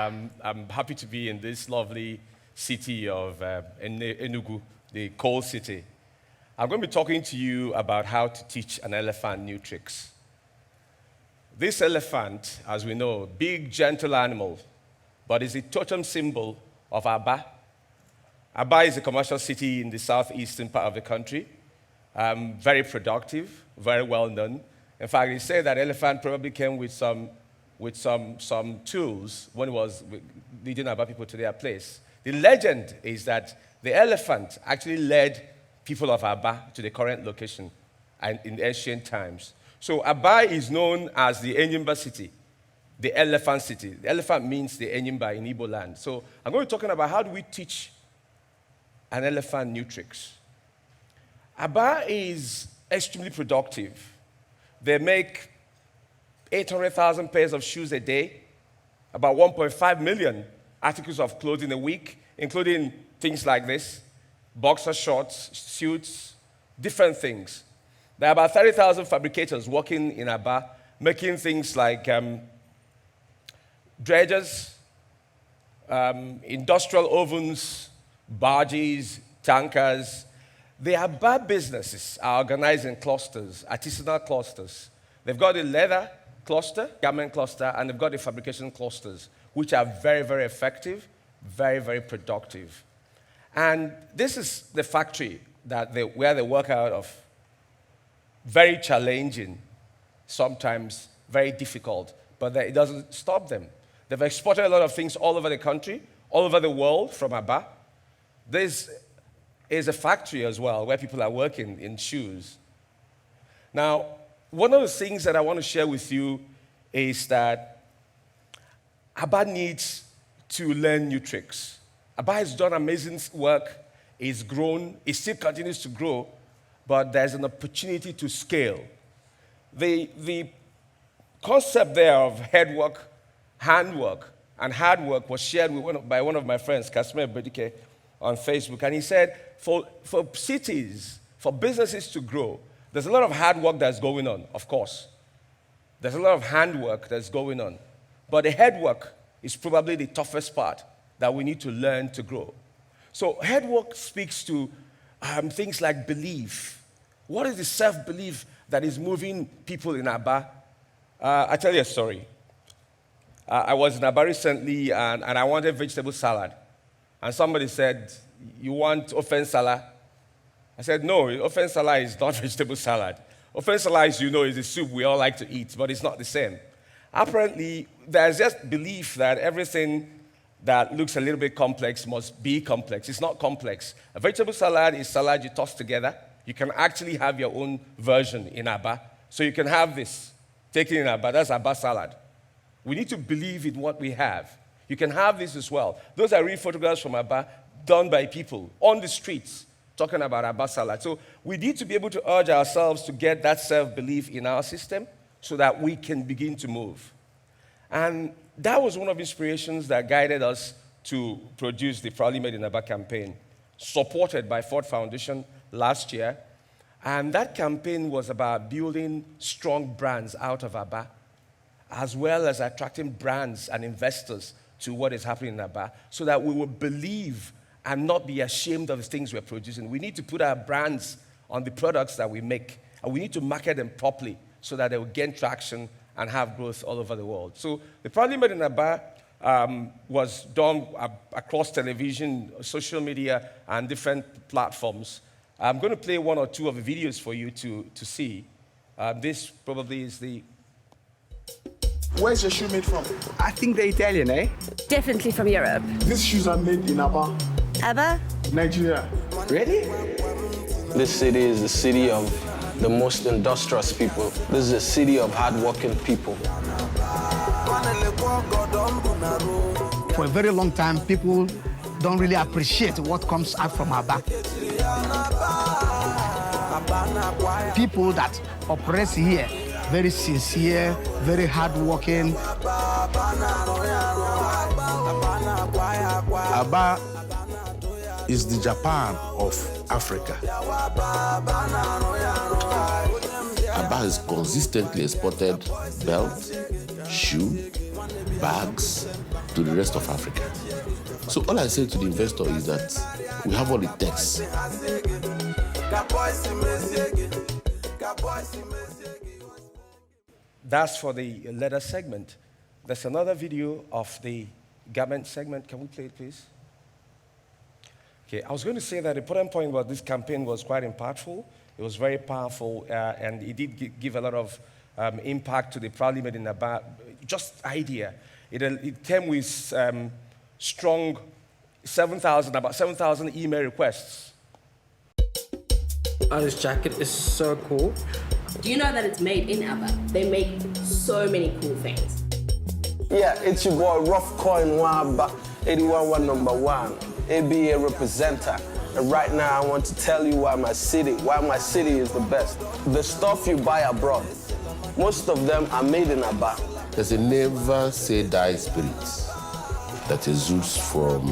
I'm happy to be in this lovely city of Enugu, the coal city. I'm going to be talking to you about how to teach an elephant new tricks. This elephant, as we know, big, gentle animal, but is a totem symbol of Aba. Aba is a commercial city in the southeastern part of the country. Very productive, very well known. In fact, they say that elephant probably came with some tools when it was leading Aba people to their place. The legend is that the elephant actually led people of Aba to the current location and in ancient times. So Aba is known as the Enyimba city, the elephant city. The elephant means the Enyimba in Igbo land. So I'm going to be talking about how do we teach an elephant new tricks. Aba is extremely productive. They make 800,000 pairs of shoes a day, about 1.5 million articles of clothing a week, including things like this, boxer shorts, suits, different things. There are about 30,000 fabricators working in Aba, making things like dredgers, industrial ovens, barges, tankers. The Aba businesses are organized in clusters, artisanal clusters. They've got a leather cluster, garment cluster, and they've got the fabrication clusters, which are very, very effective, very, very productive. And this is the factory where they work out of. Very challenging, sometimes very difficult, but it doesn't stop them. They've exported a lot of things all over the country, all over the world from Aba. This is a factory as well where people are working in shoes. Now, one of the things that I want to share with you is that Aba needs to learn new tricks. Aba has done amazing work. It's grown. It still continues to grow, but there's an opportunity to scale. The concept there of headwork, handwork, and hard work was shared by one of my friends, Kasmer Bedike, on Facebook. And he said, for cities, for businesses to grow, there's a lot of hard work that's going on, of course. There's a lot of handwork that's going on. But the headwork is probably the toughest part that we need to learn to grow. So headwork speaks to things like belief. What is the self-belief that is moving people in Aba? I'll tell you a story. I was in Aba recently, and I wanted vegetable salad. And somebody said, "You want ofen salad?" I said, "No, ofen salad is not vegetable salad. Ofen salad, as you know, is a soup we all like to eat, but it's not the same." Apparently, there's just belief that everything that looks a little bit complex must be complex. It's not complex. A vegetable salad is salad you toss together. You can actually have your own version in Aba. So you can have this taken in Aba. That's Aba salad. We need to believe in what we have. You can have this as well. Those are real photographs from Aba done by people on the streets talking about Aba salad. So we need to be able to urge ourselves to get that self-belief in our system so that we can begin to move. And that was one of the inspirations that guided us to produce the Proudly Made in Aba campaign, supported by Ford Foundation last year. And that campaign was about building strong brands out of Aba, as well as attracting brands and investors to what is happening in Aba, so that we will believe and not be ashamed of the things we're producing. We need to put our brands on the products that we make, and we need to market them properly so that they will gain traction and have growth all over the world. So the Proudly Made in Aba was done across television, social media, and different platforms. I'm going to play one or two of the videos for you to see. This probably is the... Where's your shoe made from? I think they're Italian, eh? Definitely from Europe. These shoes are made in Aba, Aba? Nigeria. Really? This city is the city of the most industrious people. This is a city of hardworking people. For a very long time, people don't really appreciate what comes out from Aba. People that operate here, very sincere, very hardworking. Aba is the Japan of Africa. Aba has consistently exported belt, shoe, bags to the rest of Africa. So all I say to the investor is that we have all it takes. That's for the leather segment. There's another video of the garment segment. Can we play it, please? Okay, I was going to say that the important point about this campaign was quite impactful. It was very powerful, and it did give a lot of impact to the Proudly Made in Aba just idea. It came with strong about 7,000 email requests. Oh, this jacket is so cool. Do you know that it's made in Aba? They make so many cool things. Yeah, it's your boy Rough Coin Wamba, 81 number 1, ABA representer. And right now I want to tell you why my city is the best. The stuff you buy abroad, most of them are made in Aba. There's a never say die spirit that exudes from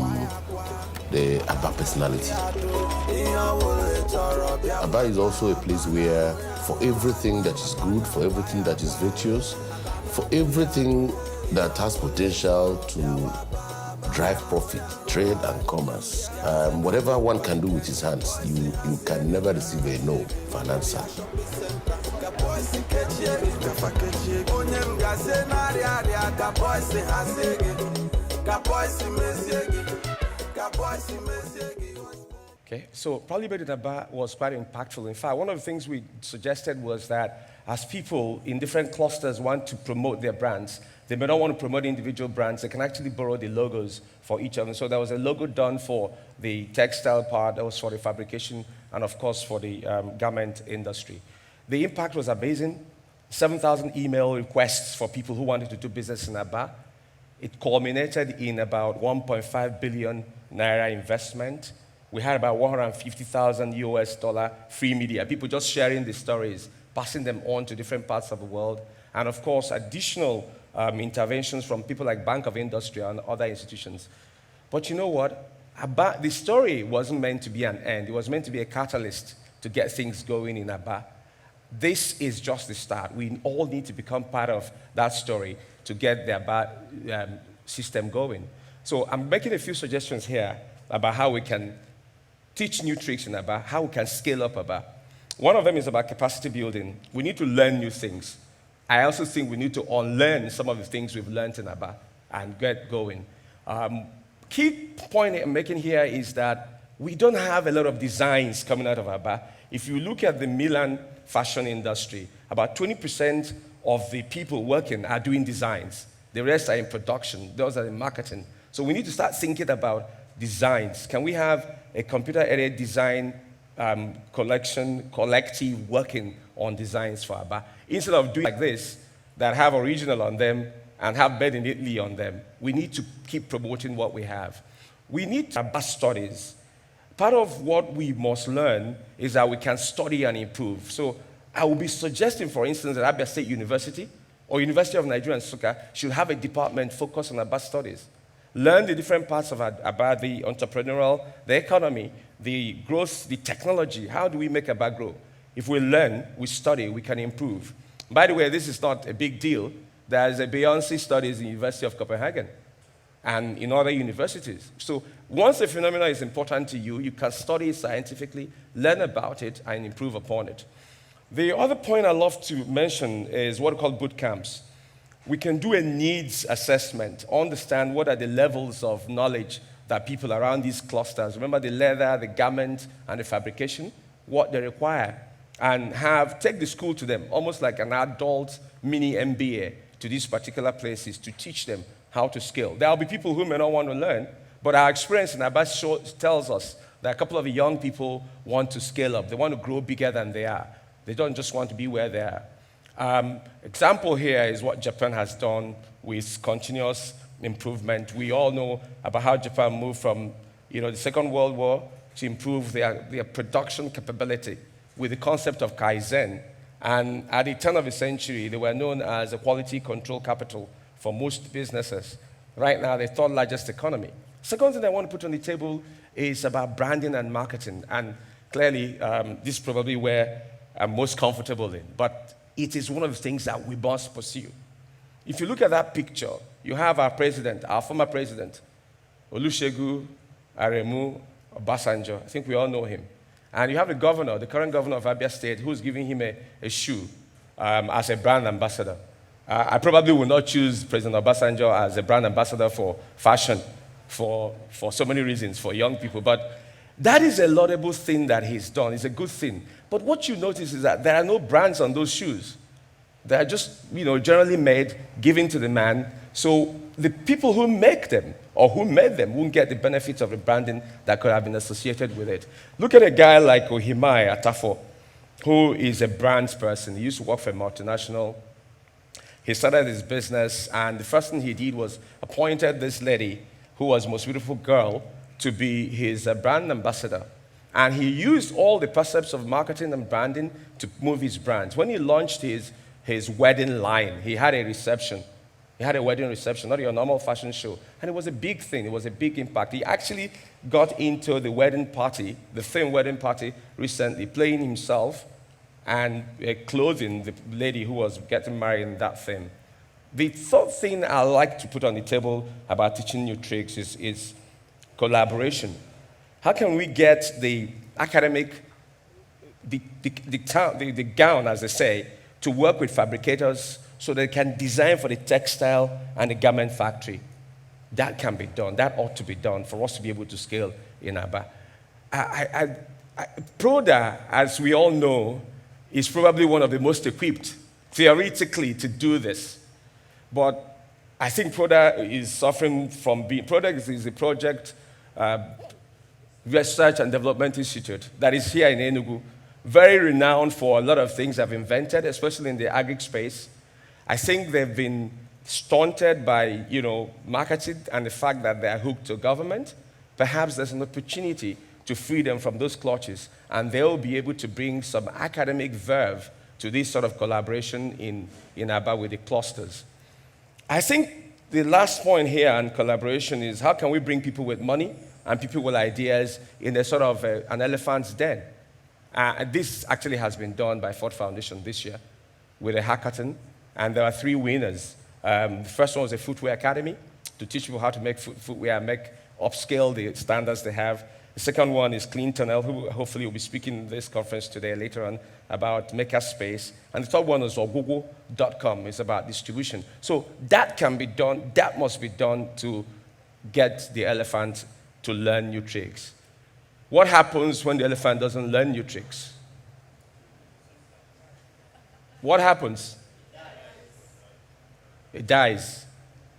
the Aba personality. Aba is also a place where for everything that is good, for everything that is virtuous, for everything that has potential to drive profit, trade and commerce, whatever one can do with his hands, you can never receive a no for an answer. Okay, so Proudly Made in Aba was quite impactful. In fact, one of the things we suggested was that as people in different clusters want to promote their brands, they may not want to promote individual brands. They can actually borrow the logos for each of them. So there was a logo done for the textile part, that was for the fabrication, and of course for the garment industry. The impact was amazing. 7,000 email requests for people who wanted to do business in Aba. It culminated in about 1.5 billion naira investment. We had about 150,000 US dollar free media, people just sharing the stories, passing them on to different parts of the world. And of course, additional interventions from people like Bank of Industry and other institutions. But you know what? The story wasn't meant to be an end. It was meant to be a catalyst to get things going in Aba. This is just the start. We all need to become part of that story to get the Aba system going. So I'm making a few suggestions here about how we can teach new tricks in Aba, how we can scale up Aba. One of them is about capacity building. We need to learn new things. I also think we need to unlearn some of the things we've learned in Aba and get going. Key point I'm making here is that we don't have a lot of designs coming out of Aba. If you look at the Milan fashion industry, about 20% of the people working are doing designs. The rest are in production. Those are in marketing. So we need to start thinking about designs. Can we have a computer-aided design collective working on designs for Aba? Instead of doing like this, that have original on them and have made in Italy on them, we need to keep promoting what we have. We need Aba studies. Part of what we must learn is that we can study and improve. So I will be suggesting, for instance, that Abia State University or University of Nigeria and Nsukka should have a department focused on Aba studies. Learn the different parts of Aba, the entrepreneurial, the economy, the growth, the technology. How do we make Aba grow? If we learn, we study, we can improve. By the way, this is not a big deal. There's a Beyoncé studies in the University of Copenhagen and in other universities. So once a phenomenon is important to you, you can study it scientifically, learn about it, and improve upon it. The other point I love to mention is what we call boot camps. We can do a needs assessment, understand what are the levels of knowledge that people around these clusters, remember the leather, the garment, and the fabrication, what they require, and take the school to them, almost like an adult mini MBA to these particular places to teach them how to scale. There will be people who may not want to learn, but our experience in Aba tells us that a couple of young people want to scale up. They want to grow bigger than they are. They don't just want to be where they are. Example here is what Japan has done with continuous improvement. We all know about how Japan moved from the Second World War to improve their production capability with the concept of Kaizen. And at the turn of the century, they were known as a quality control capital for most businesses. Right now, they're the third largest economy. Second thing I want to put on the table is about branding and marketing. And clearly, this is probably where I'm most comfortable in. But it is one of the things that we must pursue. If you look at that picture, you have our president, our former president, Olusegun Aremu Obasanjo. I think we all know him. And you have the governor, the current governor of Abia State, who's giving him a shoe as a brand ambassador. I probably will not choose President Obasanjo as a brand ambassador for fashion for so many reasons, for young people. But that is a laudable thing that he's done. It's a good thing. But what you notice is that there are no brands on those shoes. They are just, generally made, given to the man. So the people who make them or who made them won't get the benefits of the branding that could have been associated with it. Look at a guy like Ohimai Atafo, who is a brands person. He used to work for a multinational. He started his business, and the first thing he did was appointed this lady, who was the most beautiful girl, to be his brand ambassador. And he used all the precepts of marketing and branding to move his brands. When he launched his wedding line, he had a reception. He had a wedding reception, not your normal fashion show. And it was a big thing. It was a big impact. He actually got into the wedding party, the same wedding party recently, playing himself and clothing the lady who was getting married in that film. The third thing I like to put on the table about teaching new tricks is collaboration. How can we get the academic, the gown, as they say, to work with fabricators so they can design for the textile and the garment factory? That can be done. That ought to be done for us to be able to scale in Aba. Proda, as we all know, is probably one of the most equipped, theoretically, to do this. But I think Proda is suffering from being... Proda is a project research and development institute that is here in Enugu, very renowned for a lot of things they've invented, especially in the agri space. I think they've been stunted by, marketing and the fact that they are hooked to government. Perhaps there's an opportunity to free them from those clutches, and they'll be able to bring some academic verve to this sort of collaboration in Aba with the clusters. I think the last point here on collaboration is how can we bring people with money and people with ideas in a sort of an elephant's den. This actually has been done by Ford Foundation this year with a hackathon, and there are 3 winners. The first one was a footwear academy to teach people how to make footwear and upscale the standards they have. The second one is Clean Tunnel, who hopefully will be speaking in this conference today later on about makerspace. And the third one is Ogogo.com. It's about distribution. So that can be done. That must be done to get the elephant to learn new tricks. What happens when the elephant doesn't learn new tricks? What happens? It dies.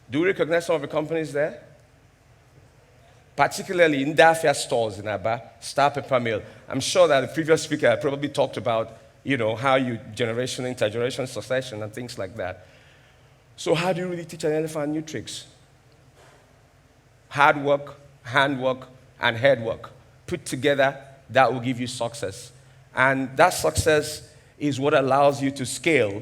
Do we recognize some of the companies there? Particularly in Dafia stores in Aba, Star Pepper Mill. I'm sure that the previous speaker probably talked about, how you generation, intergeneration, succession, and things like that. So how do you really teach an elephant new tricks? Hard work, handwork, and head work. Put together, that will give you success. And that success is what allows you to scale.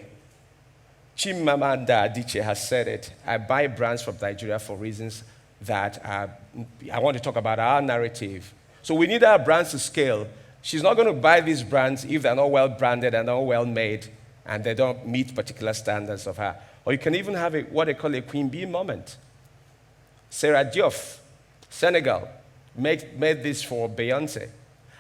Chimamanda Adichie has said it. I buy brands from Nigeria for reasons that I want to talk about our narrative. So we need our brands to scale. She's not going to buy these brands if they're not well branded and not well made and they don't meet particular standards of her. Or you can even have what they call a Queen Bee moment. Sarah Diouf, Senegal, made this for Beyonce.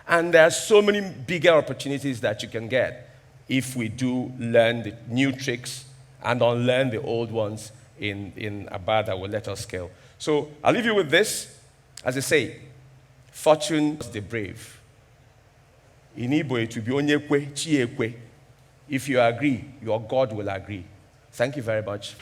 And there are so many bigger opportunities that you can get if we do learn the new tricks and unlearn the old ones in Aba that will let us scale. So I'll leave you with this. As I say, fortune is the brave. In Igbo, it will be onyekwe, chiekwe. If you agree, your God will agree. Thank you very much.